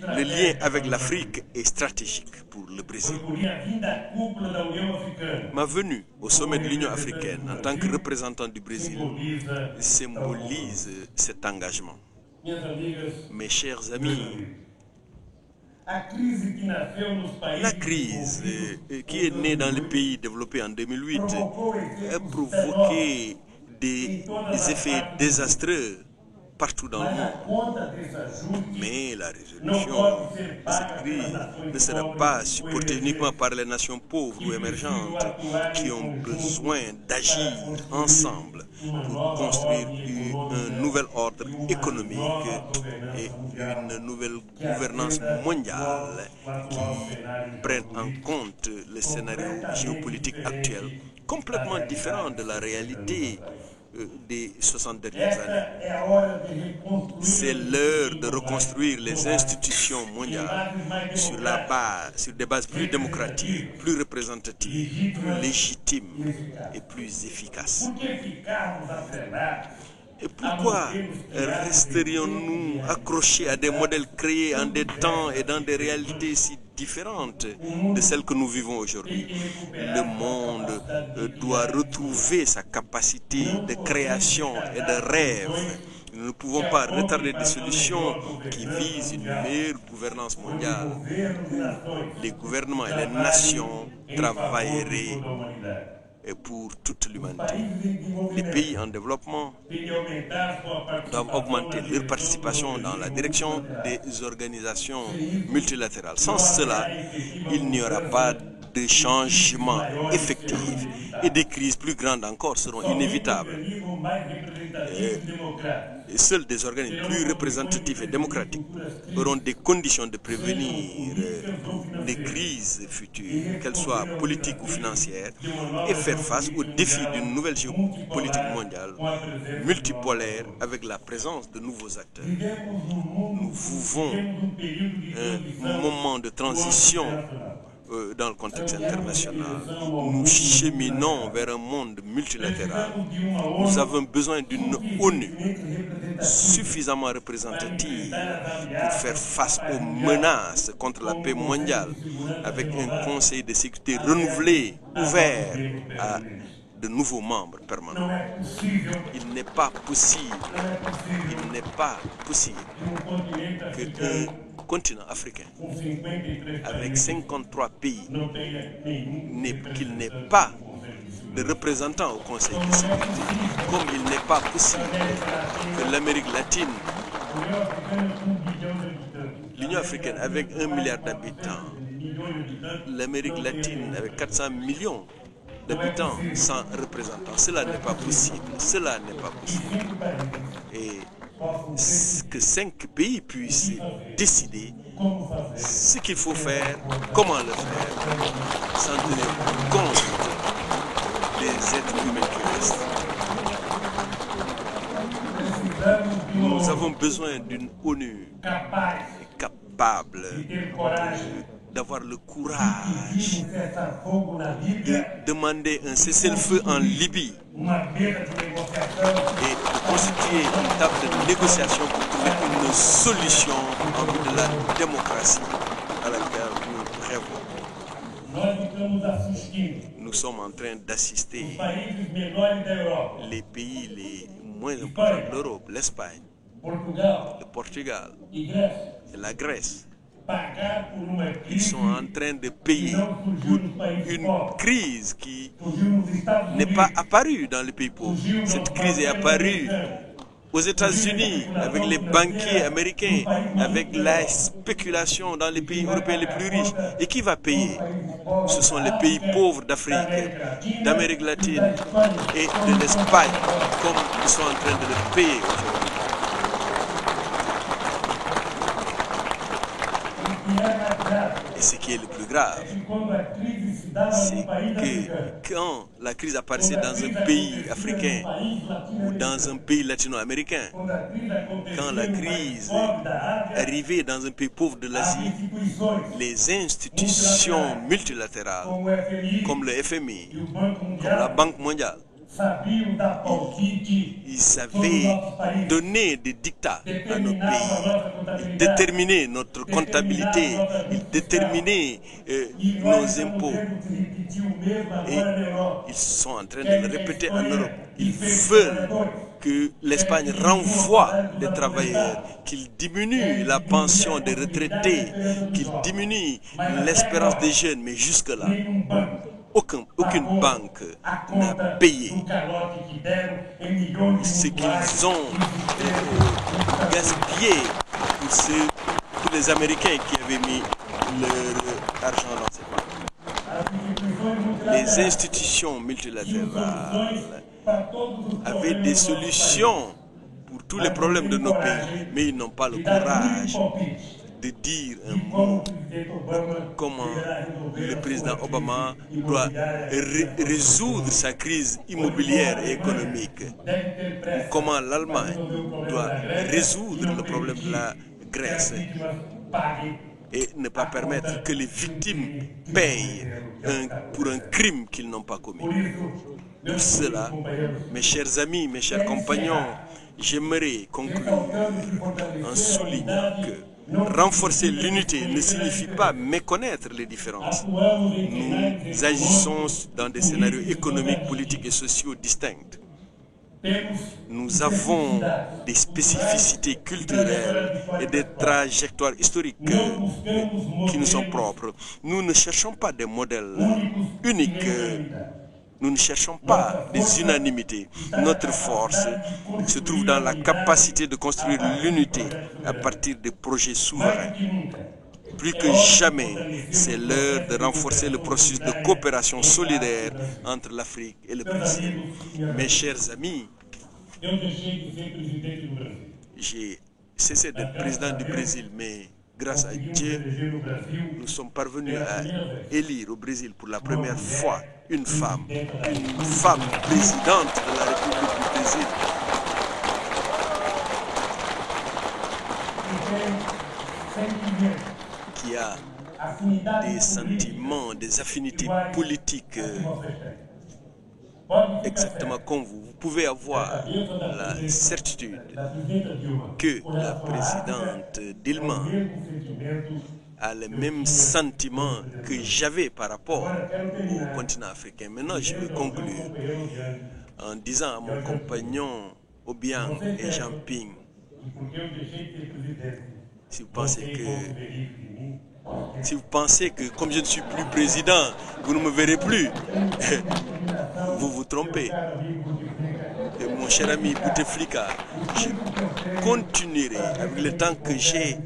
Le lien avec l'Afrique est stratégique pour le Brésil. Ma venue au sommet de l'Union africaine en tant que représentant du Brésil symbolise cet engagement. Mes chers amis, la crise qui est née dans les pays développés en 2008 a provoqué des effets désastreux partout dans le monde. Mais la résolution de cette crise ne sera pas supportée uniquement par les nations pauvres ou émergentes qui ont besoin d'agir ensemble pour construire un nouvel ordre économique et une nouvelle gouvernance mondiale qui prenne en compte le scénario géopolitique actuel, complètement différent de la réalité des 60 dernières années. C'est l'heure de reconstruire les institutions mondiales sur des bases plus démocratiques, plus représentatives, plus légitimes et plus efficaces. Et pourquoi resterions-nous accrochés à des modèles créés en des temps et dans des réalités si différentes de celles que nous vivons aujourd'hui? Le monde doit retrouver sa capacité de création et de rêve. Nous ne pouvons pas retarder des solutions qui visent une meilleure gouvernance mondiale où les gouvernements et les nations travailleraient pour toute l'humanité. Les pays en développement doivent augmenter leur participation dans la direction des organisations multilatérales. Sans cela, il n'y aura pas de changement effectif et des crises plus grandes encore seront inévitables. Et seuls des organismes plus représentatifs et démocratiques auront des conditions de prévenir des crises futures, qu'elles soient politiques ou financières, et faire face aux défis d'une nouvelle géopolitique mondiale multipolaire avec la présence de nouveaux acteurs. Nous vivons un moment de transition dans le contexte international. Nous cheminons vers un monde multilatéral. Nous avons besoin d'une ONU suffisamment représentative pour faire face aux menaces contre la paix mondiale, avec un Conseil de sécurité renouvelé, ouvert à de nouveaux membres permanents. Il n'est pas possible qu'un continent africain avec 53 pays qu'il n'ait pas de représentants au Conseil de sécurité, comme il n'est pas possible que l'Amérique latine, l'Union africaine avec 1 milliard d'habitants, l'Amérique latine avec 400 millions d'habitants sans représentants. Cela n'est pas possible. Cela n'est pas possible. Et que 5 pays puissent décider ce qu'il faut faire, comment le faire, sans tenir compte des êtres humains qui restent. Nous avons besoin d'une ONU capable d'avoir le courage de demander un cessez-le-feu en Libye et de constituer une table de négociation pour trouver une solution en vue de la démocratie à laquelle nous rêvons. Nous sommes en train d'assister les pays les moins importants de l'Europe, l'Espagne, le Portugal et la Grèce. Ils sont en train de payer pour une crise qui n'est pas apparue dans les pays pauvres. Cette crise est apparue aux États-Unis avec les banquiers américains, avec la spéculation dans les pays européens les plus riches. Et qui va payer? Ce sont les pays pauvres d'Afrique, d'Amérique latine et de l'Espagne, comme ils sont en train de le payer aujourd'hui. Et ce qui est le plus grave, c'est que quand la crise apparaissait dans un pays africain ou dans un pays latino-américain, quand la crise arrivait dans un pays pauvre de l'Asie, les institutions multilatérales, comme le FMI, comme la Banque mondiale, Ils avaient donné des dictats à nos pays. Ils déterminaient notre comptabilité. Ils déterminaient nos impôts. Et ils sont en train de le répéter en Europe. Ils veulent que l'Espagne renvoie les travailleurs, qu'il diminue la pension des retraités, qu'il diminue l'espérance des jeunes. Mais jusque-là, aucune banque n'a payé ce qu'ils ont gaspillé pour les Américains qui avaient mis leur argent dans ces banques. Les institutions multilatérales avaient des solutions pour tous les problèmes de nos pays, mais ils n'ont pas le courage de dire un mot comment le président Obama doit résoudre sa crise immobilière et économique, ou comment l'Allemagne doit résoudre le problème de la Grèce et ne pas permettre que les victimes payent pour un crime qu'ils n'ont pas commis. Pour cela, mes chers amis, mes chers compagnons, j'aimerais conclure en soulignant que renforcer l'unité ne signifie pas méconnaître les différences. Nous agissons dans des scénarios économiques, politiques et sociaux distincts. Nous avons des spécificités culturelles et des trajectoires historiques qui nous sont propres. Nous ne cherchons pas des modèles uniques. Nous ne cherchons pas des unanimités. Notre force se trouve dans la capacité de construire l'unité à partir des projets souverains. Plus que jamais, c'est l'heure de renforcer le processus de coopération solidaire entre l'Afrique et le Brésil. Mes chers amis, j'ai cessé d'être président du Brésil, mais grâce à Dieu, nous sommes parvenus à élire au Brésil pour la première fois une femme présidente de la République du Brésil. Qui a des sentiments, des affinités politiques exactement comme vous. Vous pouvez avoir la certitude que la présidente Dilma a les mêmes sentiments que j'avais par rapport au continent africain. Maintenant, je vais conclure en disant à mon compagnon Obiang et Jean-Ping, si vous pensez que comme je ne suis plus président, vous ne me verrez plus, vous vous trompez. Et mon cher ami Bouteflika, je continuerai avec le temps que j'ai.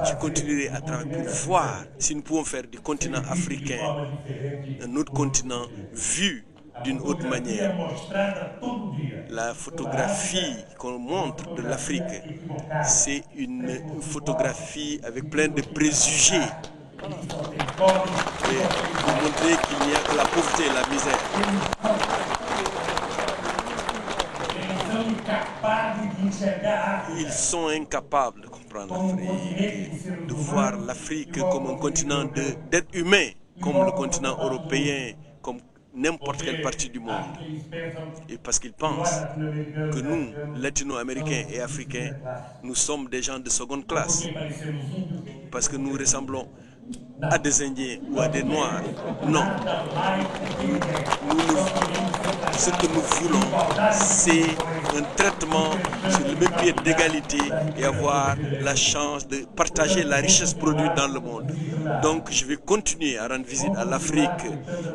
Je continuerai à travailler pour voir si nous pouvons faire du continent africain un autre continent vu d'une autre manière. La photographie qu'on montre de l'Afrique, c'est une photographie avec plein de préjugés. Et pour montrer qu'il n'y a que la pauvreté et la misère. Ils sont incapables de comprendre l'Afrique, de voir l'Afrique comme un continent d'êtres humains, comme le continent européen, comme n'importe quelle partie du monde. Et parce qu'ils pensent que nous, latino-américains et africains, nous sommes des gens de seconde classe. Parce que nous ressemblons à des Indiens ou à des Noirs. Non. Ce que nous voulons, c'est un traitement sur le même pied d'égalité et avoir la chance de partager la richesse produite dans le monde. Donc, je vais continuer à rendre visite à l'Afrique.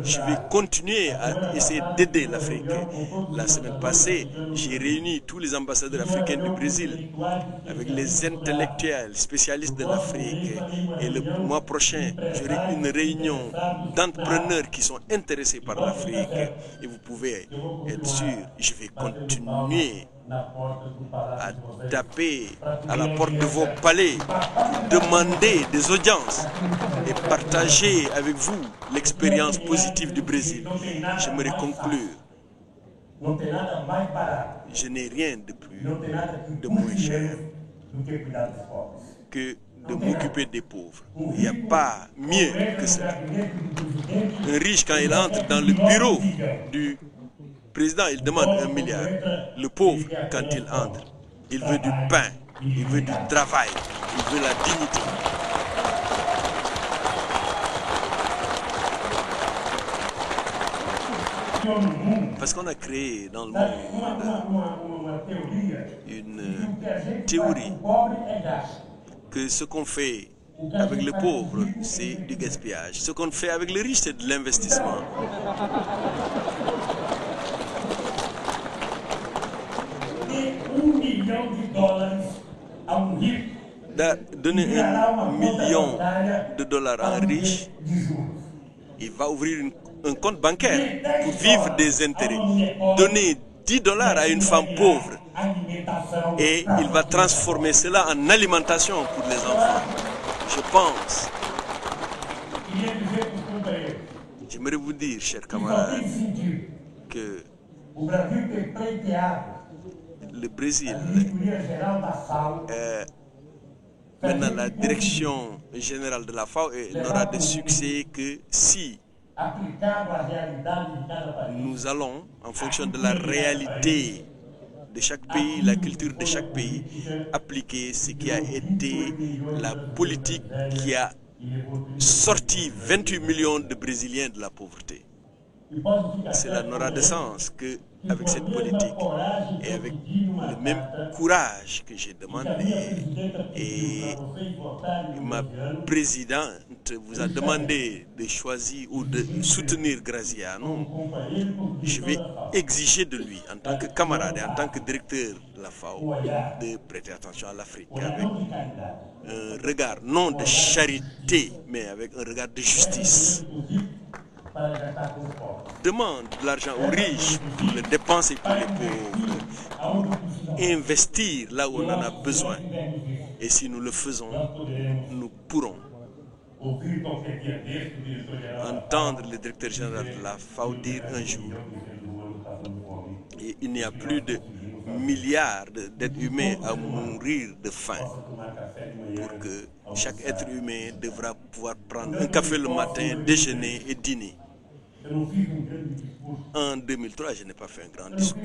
Je vais continuer à essayer d'aider l'Afrique. La semaine passée, j'ai réuni tous les ambassadeurs africains du Brésil avec les intellectuels spécialistes de l'Afrique. Et le mois prochain, j'aurai une réunion d'entrepreneurs qui sont intéressés par l'Afrique. Et vous pouvez être sûr, je vais continuer à taper à la porte de vos palais pour demander des audiences et partager avec vous l'expérience positive du Brésil. J'aimerais conclure. Je n'ai rien de plus, de moins cher que de m'occuper des pauvres. Il n'y a pas mieux que ça. Un riche, quand il entre dans le bureau du président, il demande 1 milliard. Le pauvre, quand il entre, il veut du pain, il veut du travail, il veut la dignité. Parce qu'on a créé dans le monde une théorie que ce qu'on fait avec les pauvres, c'est du gaspillage. Ce qu'on fait avec les riches, c'est de l'investissement. Donner 1 million de dollars à un riche, il va ouvrir un compte bancaire pour vivre des intérêts. Donner 10 dollars à une femme pauvre et il va transformer cela en alimentation pour les enfants. Je pense, j'aimerais vous dire, chers camarades, que le Brésil maintenant la direction générale de la FAO n'aura de succès que si nous allons, en fonction de la réalité de chaque pays, la culture de chaque pays, appliquer ce qui a été la politique qui a sorti 28 millions de Brésiliens de la pauvreté. Cela n'aura de sens qu'avec cette politique et avec le même courage que j'ai demandé. Et ma présidente vous a demandé de choisir ou de soutenir Graziano. Je vais exiger de lui, en tant que camarade et en tant que directeur de la FAO, de prêter attention à l'Afrique avec un regard non de charité, mais avec un regard de justice. Demande de l'argent aux riches pour le dépenser pour les pauvres, investir là où on en a besoin. Et si nous le faisons, nous pourrons entendre le directeur général de la FAO dire un jour, il n'y a plus de milliards d'êtres humains à mourir de faim, pour que chaque être humain devra pouvoir prendre un café le matin, déjeuner et dîner. En 2003, je n'ai pas fait un grand discours.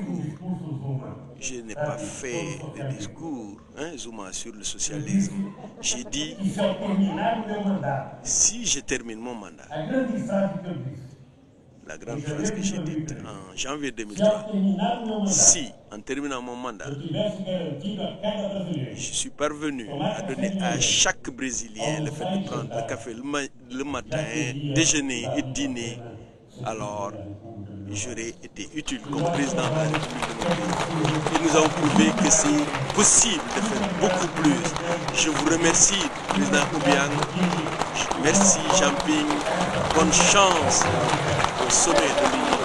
Je n'ai pas fait de discours, Zuma, sur le socialisme. J'ai dit, si je termine mon mandat, la grande phrase que j'ai dite en janvier 2003, si, en terminant mon mandat, je suis parvenu à donner à chaque Brésilien le fait de prendre le café le matin, déjeuner et dîner, alors j'aurais été utile comme président de la République de mon pays. Et nous avons prouvé que c'est possible de faire beaucoup plus. Je vous remercie, président Obiang. Merci, Jean-Ping. Bonne chance au sommet de l'Union.